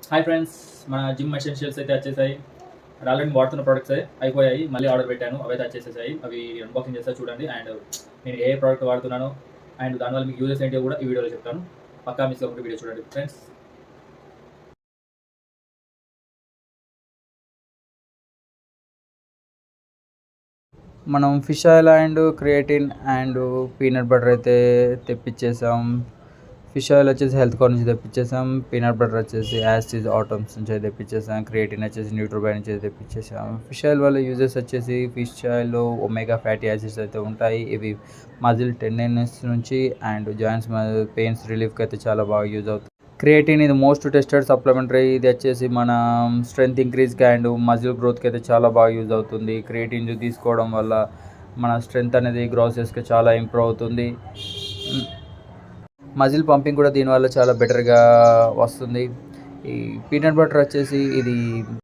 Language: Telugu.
హాయ్ ఫ్రెండ్స్, మన జిమ్ ఎసెన్షియల్స్ అయితే వచ్చేసాయి. ఆల్రెడీ వాడుతున్న ప్రోడక్ట్స్ అయిపోయాయి, మళ్ళీ ఆర్డర్ పెట్టాను. అవైతే వచ్చేసేసాయి. అవి అన్బాక్సింగ్ చేస్తా చూడండి. అండ్ నేను ఏ ప్రోడక్ట్ వాడుతున్నానో అండ్ దానివల్ల మీకు యూజెస్ ఏంటో కూడా ఈ వీడియోలో చెప్తాను. పక్కా మిస్ అవ్వకుండా వీడియో చూడండి ఫ్రెండ్స్. మనం fish oil and creatine and peanut butter అయితే తెప్పించేసాం. ఫిష్ ఆయిల్ వచ్చేసి హెల్త్ కోర్ నుంచి తెప్పించేసాం. పీనట్ బటర్ వచ్చేసి యాసిడ్ ఆటమ్స్ నుంచి తెప్పించేసాం. క్రియేటిన్ వచ్చేసి న్యూట్రోబై నుంచి తెప్పించేసాం. ఫిష్ ఆయిల్ వల్ల యూజెస్ వచ్చేసి ఫిష్ ఆయిల్లో ఒమేగా ఫ్యాటీ యాసిడ్స్ అయితే ఉంటాయి. ఇవి మజిల్ టెండెన్స్ నుంచి అండ్ జాయింట్స్ పెయిన్స్ రిలీఫ్కి అయితే చాలా బాగా యూజ్ అవుతుంది. క్రియేటిన్ ఇది మోస్ట్ టెస్టెడ్ సప్లిమెంటరీ. ఇది వచ్చేసి మన స్ట్రెంత్ ఇంక్రీజ్కి అండ్ మజిల్ గ్రోత్కి అయితే చాలా బాగా యూజ్ అవుతుంది. క్రియేటిన్ తీసుకోవడం వల్ల మన స్ట్రెంత్ అనేది గ్రోసెస్కి చాలా ఇంప్రూవ్ అవుతుంది. మజిల్ పంపింగ్ కూడా దీనివల్ల చాలా బెటర్గా వస్తుంది. ఈ పీనట్ బటర్ వచ్చేసి ఇది